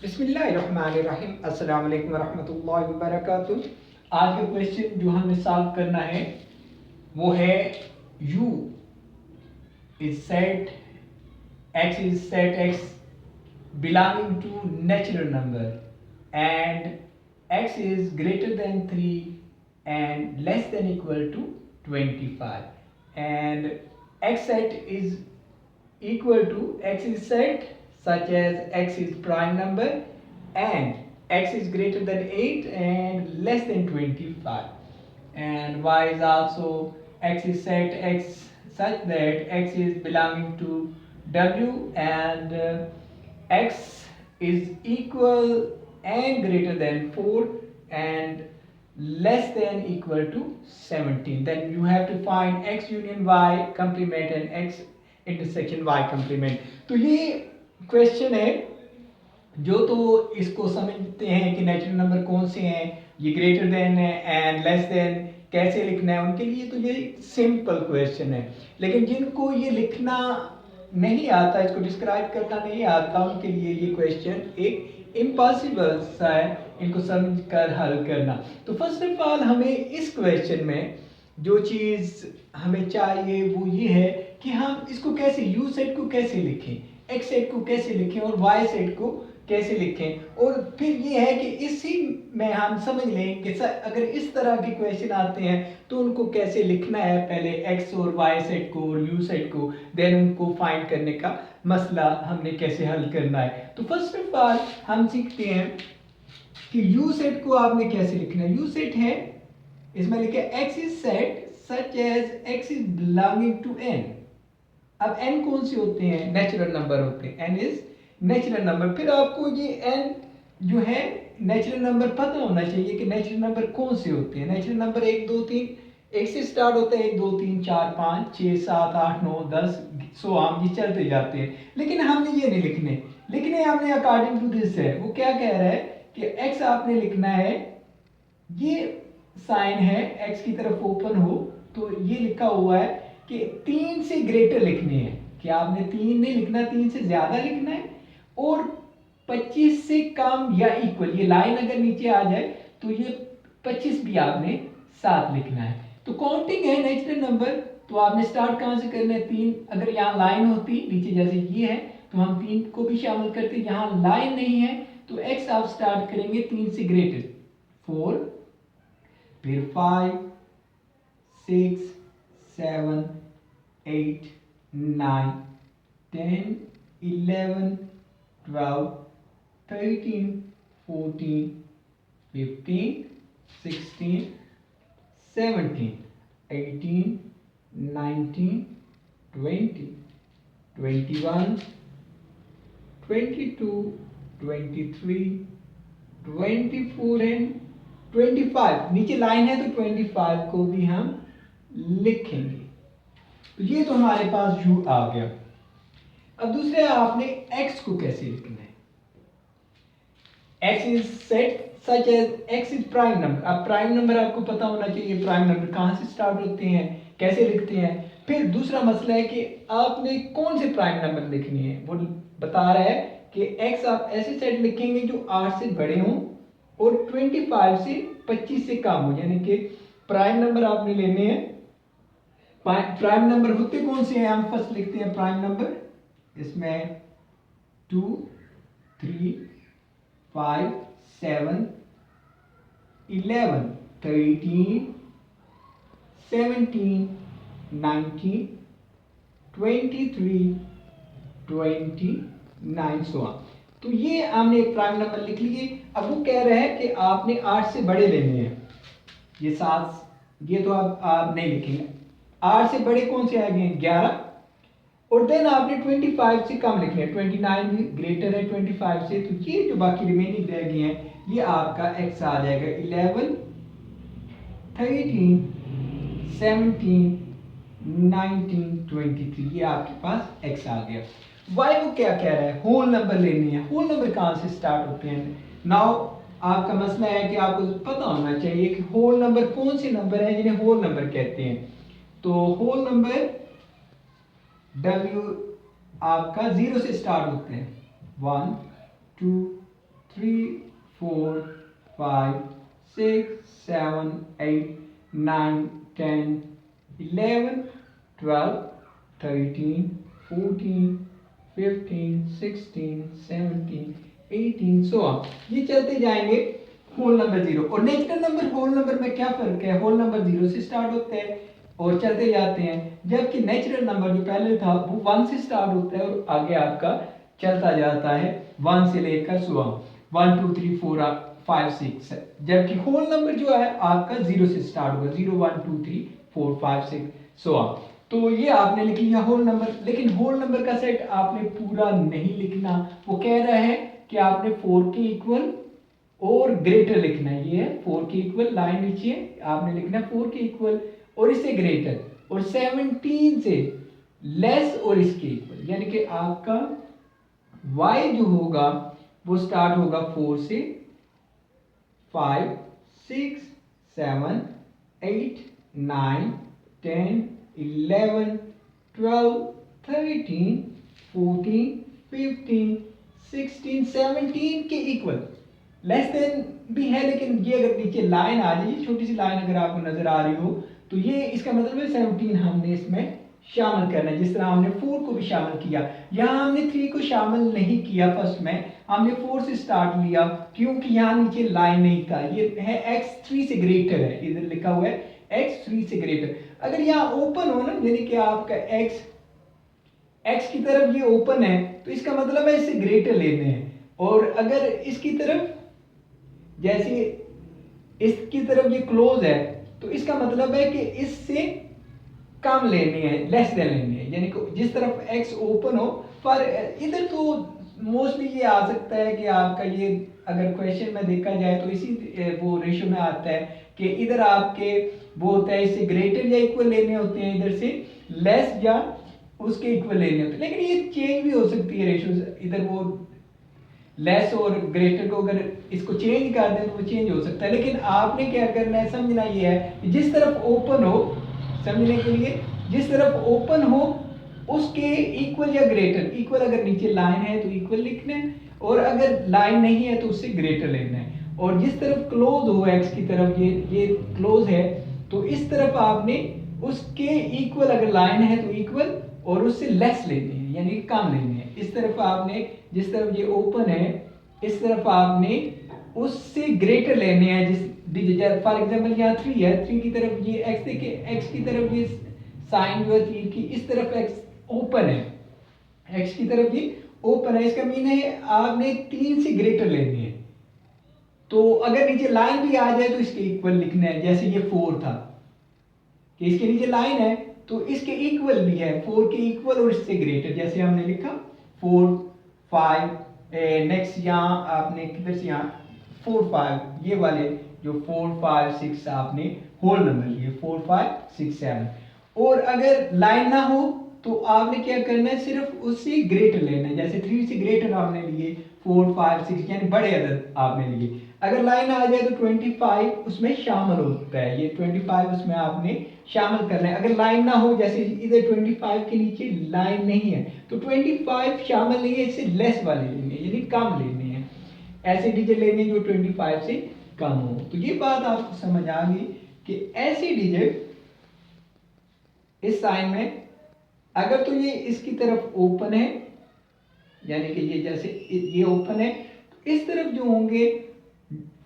बिस्मिल्लाहिर्रहमानिर्रहीम। अस्सलाम वालेकुम रहमतुल्लाहि व बरकातुहू। आज का क्वेश्चन जो हमें सॉल्व करना है वो है u is set x belonging to natural number and x is greater than 3 and less than equal to 25 and x set is equal to x is set such as x is prime number and x is greater than 8 and less than 25 and y is also x is set x such that x is belonging to w and x is equal and greater than 4 and less than equal to 17. Then you have to find x union y complement and x intersection y complement. तो ये question है जो तो इसको समझते हैं कि natural number कौन से हैं, ये ग्रेटर देन है एंड लेस देन कैसे लिखना है, उनके लिए तो ये सिंपल क्वेश्चन है। लेकिन जिनको ये लिखना नहीं आता, इसको डिस्क्राइब करना नहीं आता, उनके लिए ये क्वेश्चन एक इम्पॉसिबल सा है इनको समझकर हल करना। तो फर्स्ट ऑफ ऑल हमें इस क्वेश्चन में जो चीज़ हमें चाहिए वो ये है कि हम इसको कैसे यू सेट को कैसे लिखें, एक्स सेट को कैसे लिखें और वाई सेट को कैसे लिखें। और फिर ये है कि इसी में हम समझ लें कि अगर इस तरह के क्वेश्चन आते हैं तो उनको कैसे लिखना है, पहले एक्स और वाई सेट को और यू सेट को, देन उनको फाइंड करने का मसला हमने कैसे हल करना है। तो फर्स्ट ऑफ ऑल हम सीखते हैं कि यू सेट को आपने कैसे लिखना है। यू सेट है, इसमें लिखे x is set such as x is belonging to n। अब n कौन से होते हैं? नेचुरल नंबर होते हैं। n is natural number. फिर आपको ये n जो है नेचुरल नंबर पता होना चाहिए कि नेचुरल नंबर कौन से होते हैं। नेचुरल नंबर 1 2 3 1 से स्टार्ट होता है, 1 2 3 4 5 6 7 8 9 10 सो हम ये चलते जाते हैं। लेकिन हमने ये नहीं लिखने हमने अकॉर्डिंग टू दिस है। वो क्या कह रहा है कि x आपने लिखना है, ये साइन है x की तरफ ओपन हो तो ये लिखा हुआ है कि 3 से ग्रेटर लिखने हैं, कि आपने 3 नहीं लिखना, 3 से ज्यादा लिखना है और 25 से कम या इक्वल। ये लाइन अगर नीचे आ जाए तो ये 25 भी आपने साथ लिखना है। तो काउंटिंग है नेचुरल नंबर, तो आपने स्टार्ट कहां से करना है? 3। अगर यहाँ लाइन होती नीचे जैसे ये है तो हम 3 को भी शामिल करते, यहाँ लाइन नहीं है तो x आप स्टार्ट करेंगे 3 से ग्रेटर, 4 फिर 5 6 7 8 9 10 11 12 13 14 15 16 17 18 19 20 21 22 23 24 एंड 25। नीचे लाइन है तो 25 को भी हम लिखेंगे। तो ये तो हमारे पास u आ गया। अब दूसरे आपने x को कैसे लिखना है। x is set such as x is prime number. अब प्राइम नंबर आपको पता होना चाहिए, प्राइम नंबर कहां से स्टार्ट होते हैं, कैसे लिखते हैं। फिर दूसरा मसला है कि आपने कौन से प्राइम नंबर लिखनी है। वो बता रहा है कि x आप ऐसे सेट लिखेंगे जो 8 से बड़े हों और 25 से 25 से कम हो, यानी कि प्राइम नंबर आपने लेने हैं। प्राइम नंबर होते कौन से हैं? हम फर्स्ट लिखते हैं प्राइम नंबर, इसमें 2 3 5 7 11 13 17 19 23 29 सो ऑन। तो ये हमने एक प्राइम नंबर लिख लिए। अब वो कह रहा है कि आपने 8 से बड़े लेने हैं, ये 7, ये तो आप नहीं लिखेंगे। 8 से बड़े कौन से आएंगे? 11। और देन आपने 25 से कम लिखने हैं, 29 भी ग्रेटर है 25 से, तो ये जो बाकी रिमेनिंग रह गए हैं ये आपका x आ जाएगा 11 13 17 19 23, ये आपके पास x आ गया। y को क्या कह रहा है? होल नंबर लेने हैं। होल नंबर कहां से स्टार्ट होते हैं? नाउ आपका मसला है कि आपको पता होना चाहिए कि होल नंबर कौन से नंबर हैं जिन्हें होल नंबर कहते हैं। तो होल नंबर w आपका 0 से स्टार्ट होते हैं, 1 2 3 4 5 6 7 8 9 10 11 12 13 14 15 16 17 18 सो ये चलते जाएंगे होल नंबर जीरो। और नेचुरल नंबर होल नंबर में क्या फर्क है? होल नंबर जीरो से स्टार्ट होते हैं और चलते जाते हैं, जबकि नेचुरल नंबर जो पहले था वो 1 से स्टार्ट होता है और आगे आपका चलता जाता है 1 से लेकर 1 2 3 4 5 6, जबकि होल नंबर जो है आपका 0 से स्टार्ट होगा 0 1 2 3 4 5 6 तो ये आपने लिख लिया होल नंबर। लेकिन होल नंबर का सेट आपने पूरा नहीं लिखना, वो कह रहा है कि आपने 4 के इक्वल और ग्रेटर लिखना है। ये है 4 के इक्वल, लाइन नीचे आपने लिखना है 4 के इक्वल और इससे ग्रेटर, और 17 से लेस और इसके इक्वल, यानी कि आपका y जो होगा वो स्टार्ट होगा 4 से 5 6 7 8 9 10 11 12 13 14 15 16 17 के इक्वल। लेस देन भी है, लेकिन ये अगर नीचे लाइन आ जाए, छोटी सी लाइन अगर आपको नजर आ रही हो, तो ये इसका मतलब है 17 हमने इसमें शामिल करना है, जिस तरह हमने 4 को भी शामिल किया। यहाँ हमने 3 को शामिल नहीं किया, फर्स्ट में हमने 4 से स्टार्ट लिया क्योंकि यहाँ नीचे लाइन नहीं था। ये है x 3 से ग्रेटर है, इधर लिखा हुआ है x 3 से ग्रेटर। अगर यहाँ ओपन हो ना, यानी कि आपका x की तरफ ये ओपन है, तो इसका मतलब है इससे ग्रेटर लेने हैं। और अगर इसकी तरफ, जैसे इसकी तरफ ये क्लोज है, तो इसका मतलब है कि इससे कम लेने हैं, लेस देन लेने हैं, यानी कि जिस तरफ x ओपन हो। पर इधर तो मोस्टली ये आ सकता है कि आपका ये अगर क्वेश्चन में देखा जाए तो इसी वो रेशो में आता है कि इधर आपके वो होता है इससे ग्रेटर या इक्वल लेने होते हैं, इधर से लेस या उसके इक्वल लेने होते हैं। लेकिन ये चेंज भी हो सकती है रेशो, इधर वो लेस और ग्रेटर को अगर इसको चेंज कर दें तो वो चेंज हो सकता है। लेकिन आपने क्या करना है, समझना ये है कि जिस तरफ ओपन हो, समझने के लिए जिस तरफ ओपन हो उसके इक्वल या ग्रेटर, इक्वल अगर नीचे लाइन है तो इक्वल लिखना है, और अगर लाइन नहीं है तो उससे ग्रेटर लेना है। और जिस तरफ क्लोज हो x की तरफ, ये क्लोज है, तो इस तरफ आपने उसके इक्वल अगर लाइन है तो इक्वल और उससे लेस लेने हैं, यानी कम लेने हैं। इस तरफ आपने, जिस तरफ ये ओपन है, इस तरफ आपने उससे ग्रेटर लेने हैं जिस डिजिट। फॉर एग्जांपल यहाँ 3 है, 3 की तरफ ये x देखिए, x की तरफ ये साइन जो है 3 की, इस तरफ x ओपन है, x की तरफ ये ओपन है, इसका मीन है आपने 3 से ग्रेटर लेने हैं। तो अगर नीचे लाइन भी आ जाए तो इसके इक्वल लिखना है। जैसे ये 4 था कि इसके नीचे लाइन है तो इसके इक्वल भी है, 4 के इक्वल और इससे ग्रेटर, जैसे हमने लिखा 4 5। नेक्स्ट यहाँ आपने किधर से, यहाँ 4 5, ये वाले जो 4 5 6 आपने होल नंबर लिए 4 5 6 7। और अगर लाइन ना हो तो आपने क्या करना है, सिर्फ उससे ग्रेटर लेना है। जैसे 3 से ग्रेटर आपने लिए 4 5 6, यानी बड़े अदद आपने लिए। अगर लाइन आ जाए तो 25 उसमें शामिल होता है, ये 25 उसमें आपने शामिल करना है। अगर लाइन ना हो, जैसे इधर 25 के नीचे लाइन नहीं है तो 25 शामिल नहीं है, इससे लेस वाले लेने हैं, यानी कम लेने हैं, ऐसे डिजिट लेने जो 25 से कम हो। तो ये बात आपको समझ आ गई कि ऐसे डिजिट इस साइन में अगर तो ये इसकी तरफ ओपन है, यानी कि ये जैसे ये ओपन है, तो इस तरफ जो होंगे,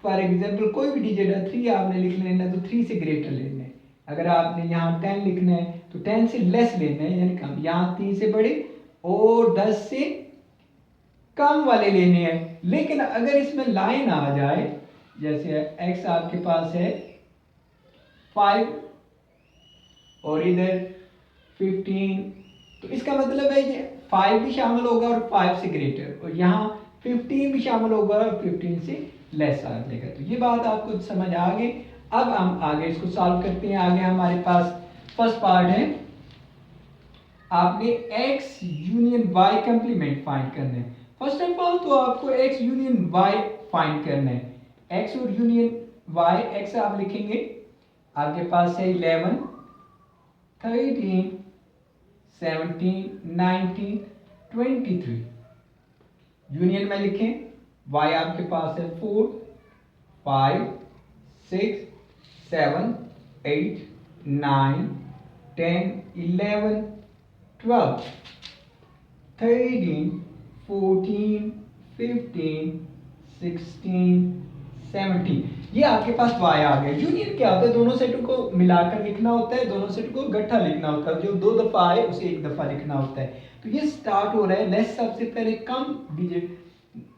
फॉर एग्जाम्पल कोई भी डिजिट है 3 आपने लिख लेना है तो 3 से ग्रेटर लेना है। अगर आपने यहाँ 10 लिखना है तो 10 से लेस लेना है, यानी कम। यहाँ 3 से बड़े और 10 से कम वाले लेने हैं। लेकिन अगर इसमें लाइन आ जाए, जैसे x आपके पास है 5 और इधर 15, तो इसका मतलब है ये 5 भी शामिल होगा और 5 से ग्रेटर, और यहाँ 15 भी शामिल होगा और 15 से लेस आ जाएगा। तो ये बात आपको समझ आ गई। अब हम आगे इसको सॉल्व करते हैं। आगे हमारे पास फर्स्ट पार्ट है, आपने x union y complement find करना है। फर्स्ट ऑफ ऑल तो आपको x यूनियन y फाइंड करना है। x और यूनियन y, x आप लिखेंगे, आपके पास है 11 13 17 19 23, यूनियन में लिखें y आपके पास है 4 5 6 7 8 9 10 11 12 13 14 15 16 17 ये आपके पास y आ गया। यूनियन क्या होता है, दोनों सेटों को मिलाकर लिखना होता है, दोनों सेट को इकट्ठा लिखना होता है, जो 2 दफा आए उसे 1 दफा लिखना होता है। तो ये स्टार्ट हो रहा है लेस, सबसे पहले कम डिजिट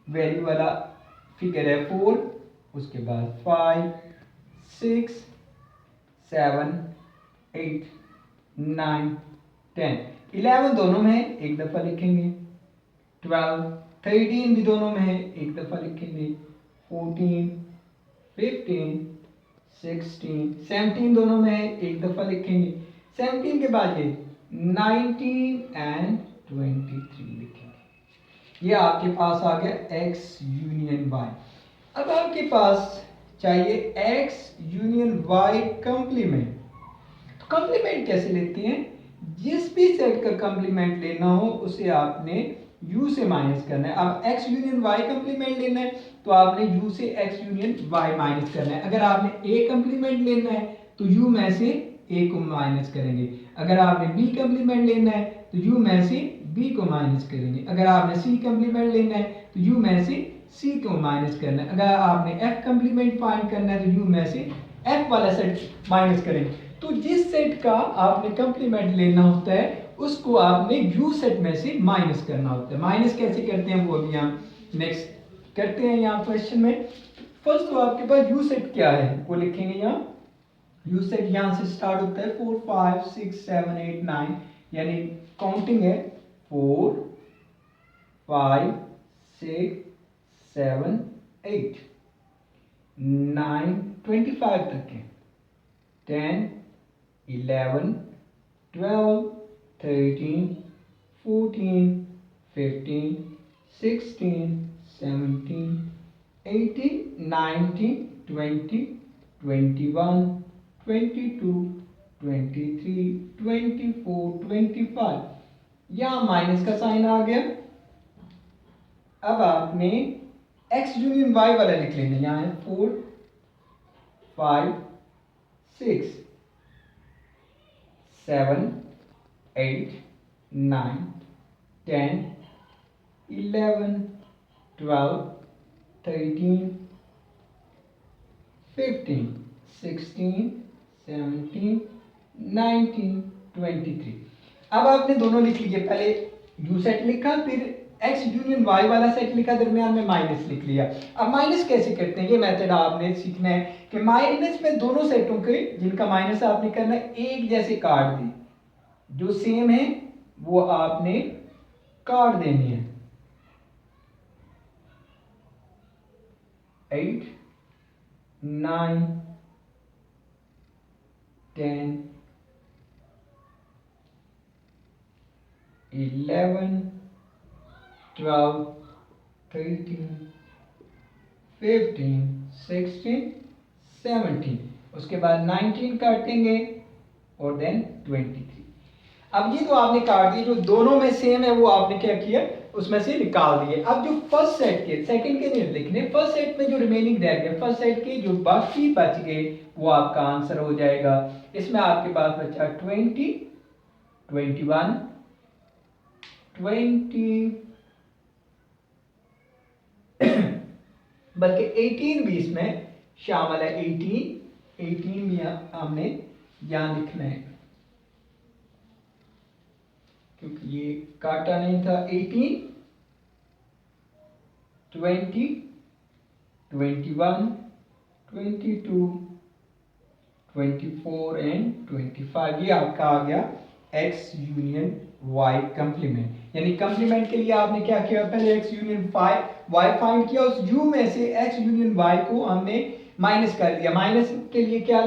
वैल्यू वाला फिगर है 4, उसके बाद 5 6 7 8 9 10 11 दोनों में है, 1 दफा लिखेंगे। 12 13 भी दोनों में है, 1 दफा लिखेंगे। 14 15 16 17 दोनों में है, 1 दफा लिखेंगे। 17 के बाद ये 19 एंड 23 लिखेंगे। ये आपके पास आ गया x यूनियन y। अब आपके पास चाहिए x यूनियन y कंप्लीमेंट। तो कंप्लीमेंट कैसे लेते हैं, जिस भी सेट का कंप्लीमेंट लेना हो उसे आपने u से माइनस करना है। अब x यूनियन y कंप्लीमेंट लेना है तो आपने u से x यूनियन y माइनस करना है। अगर आपने a कंप्लीमेंट लेना है तो u में से a को माइनस करेंगे। अगर आपने b कंप्लीमेंट लेना है तो u में से b को माइनस करेंगे। अगर आपने c कंप्लीमेंट लेना है तो u में से c को माइनस करना है। अगर आपने f कंप्लीमेंट फाइंड करना है तो u में से f वाला सेट माइनस करेंगे। तो जिस सेट का आपने कंप्लीमेंट लेना होता है उसको आपने u सेट में से माइनस करना होता है। माइनस कैसे करते हैं वो अभी हम नेक्स्ट करते हैं यहाँ क्वेश्चन में। फर्स्ट तो आपके पास u सेट क्या है वो लिखेंगे यहाँ। u सेट यहाँ से स्टार्ट होता है 4 5 6 7 8 9, यानी काउंटिंग है 4 5 6 7 8 9 25 तक है। 10 11 12 13 14 15 16 17 18 19 20 21 22 23 24 25। यहाँ माइनस का साइन आ गया। अब आपने x यूनियन y वाला लिख लेना। यहाँ है 4 5 6 7 8 9 10 11 12 13 15 16 17 19 23। अब आपने दोनों लिख लिए, पहले u सेट लिखा फिर x यूनियन y वाला सेट लिखा, दरमियान में माइनस लिख लिया। अब माइनस कैसे करते हैं ये मेथड आपने सीखना है कि माइनस में दोनों सेटों के जिनका माइनस आपने करना है एक जैसे काट दी, जो सेम है वो आपने काट देनी है। 8 9 10 11 12 13 15 16 17, उसके बाद 19 काटेंगे और देन 23। अब ये तो आपने काट दिए, जो दोनों में सेम है वो आपने क्या किया उसमें से निकाल दिए। अब जो फर्स्ट सेट के सेकंड के नहीं लिखने, फर्स्ट सेट में जो रिमेनिंग रह गए, फर्स्ट सेट के जो बाकी बच गए वो आपका आंसर हो जाएगा। इसमें आपके पास बचा 20 21 20 बल्कि 18 भी इसमें शामिल है। 18 भी हमने यहां लिखना है क्योंकि ये काटा नहीं था। 18 20 21 22 24 एंड 25। ये आपका आ गया x यूनियन y कंप्लीमेंट। यानी कंप्लीमेंट के लिए आपने क्या किया, पहले x यूनियन y फाइंड किया, उस u में से x यूनियन y को हमने माइनस कर दिया। माइनस के लिए क्या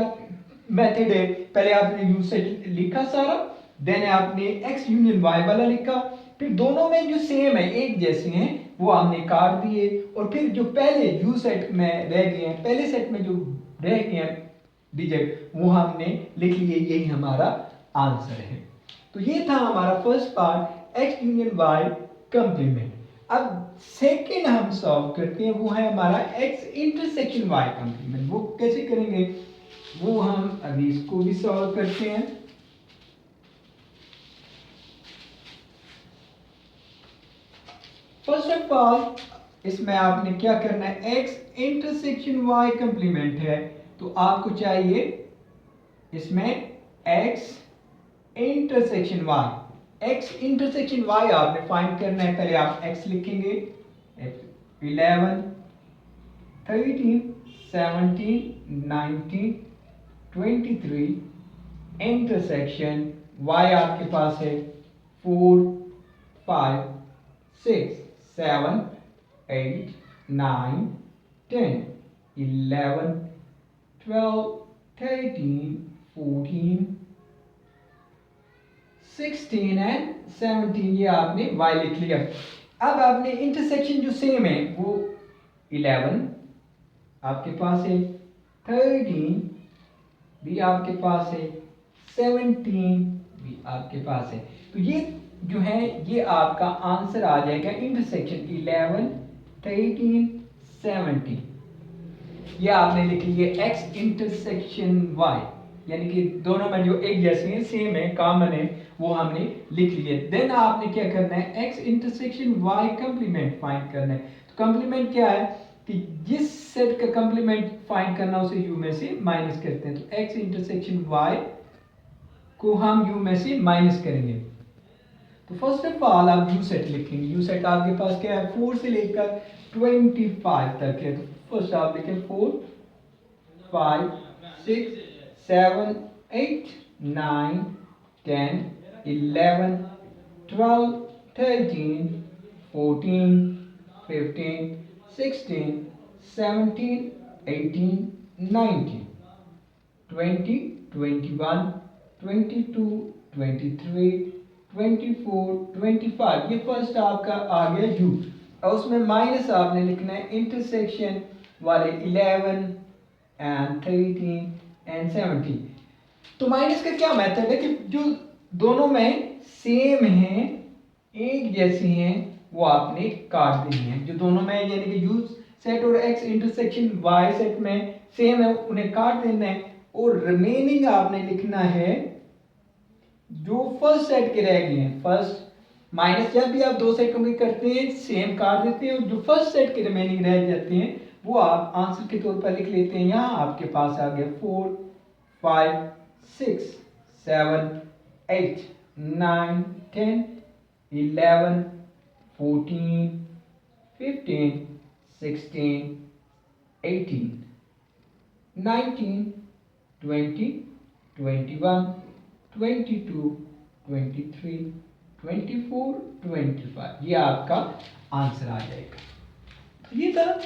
मेथड है, पहले आपने u से लिखा सारा, देन आपने x यूनियन y वाला लिखा, फिर दोनों में जो सेम है एक जैसे हैं वो हमने काट दिए, और फिर जो पहले u सेट में रह गए हैं, पहले सेट में जो रह गए हैं डिजिट वो हमने लिख लिए। यही हमारा आंसर है। तो ये था हमारा first part x union y complement. अब सेकेंड हम सॉल्व करते हैं, वो है हमारा x इंटरसेक्शन y कॉम्प्लीमेंट। वो कैसे करेंगे, वो हम अभी इसको भी सॉल्व करते हैं। फर्स्ट ऑफ ऑल इसमें आपने क्या करना है, x इंटरसेक्शन y कॉम्प्लीमेंट है तो आपको चाहिए इसमें x intersection y। x intersection y आपने फाइंड करना है। पहले आप x लिखेंगे, 11 13 17 19 23 इंटरसेक्शन y आपके पास है 4 5 6 7 8 9 10 11 12 13 14 16 एंड 17, ये आपने y लिख लिया। अब आपने इंटरसेक्शन जो सेम है वो 11 आपके पास है, 13 भी आपके पास है, 17 भी आपके पास है। तो ये जो है ये आपका आंसर आ जाएगा इंटरसेक्शन 11 13 17। ये आपने लिख लिया x इंटरसेक्शन y, यानी कि दोनों में जो एक जैसे हैं, सेम है, कॉमन है, वो हमने लिख लिए। देन आपने क्या करना है, x intersection y complement find करना है। तो कंप्लीमेंट क्या है कि जिस सेट का कंप्लीमेंट फाइंड करना उसे u में से माइनस करते हैं। तो x इंटरसेक्शन y को हम u में से माइनस करेंगे। तो फर्स्ट ऑफ ऑल आप u सेट लिखेंगे। u सेट आपके पास क्या है, 4 से लेकर 25 तक है। तो फर्स्ट आप लिखें 4 5 6 7 8 9 10 11 12 13 14 15 16 17 18 19 20 21 22 23 24 25। ये फर्स्ट आपका आ गया u, और उसमें माइनस आपने लिखना है इंटरसेक्शन वाले 11 एंड 13 एंड 17। तो माइनस का क्या मेथड है कि जो दोनों में सेम हैं, एक जैसी हैं, वो आपने काट देनी है। जो दोनों में यानी कि u सेट और x इंटरसेक्शन y सेट में सेम है, उन्हें काट देना है। और रिमेनिंग आपने लिखना है जो फर्स्ट सेट के रह गए हैं। फर्स्ट माइनस जब भी आप दो सेट कंप्लीट करते हैं सेम काट देते हैं, और जो फर्स्ट सेट के रिमेनिंग रह जाते हैं वो आप आंसर के तौर पर लिख लेते हैं। यहाँ आपके पास आ गया 4 5 6 7 8 9 10 11 14 15 16 18 19 20 21 22 23 24 25। ये आपका आंसर आ जाएगा। तो ये था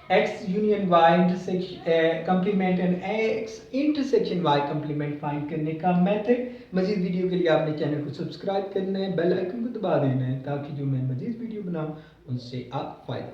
x union y intersection complement and x intersection y complement find करने का मेथड। मजीद वीडियो के लिए आपने चैनल को सब्सक्राइब करना है, बेल आइकन को दबा देना है, ताकि जो मैं मजीद वीडियो बनाऊं उनसे आप फायदा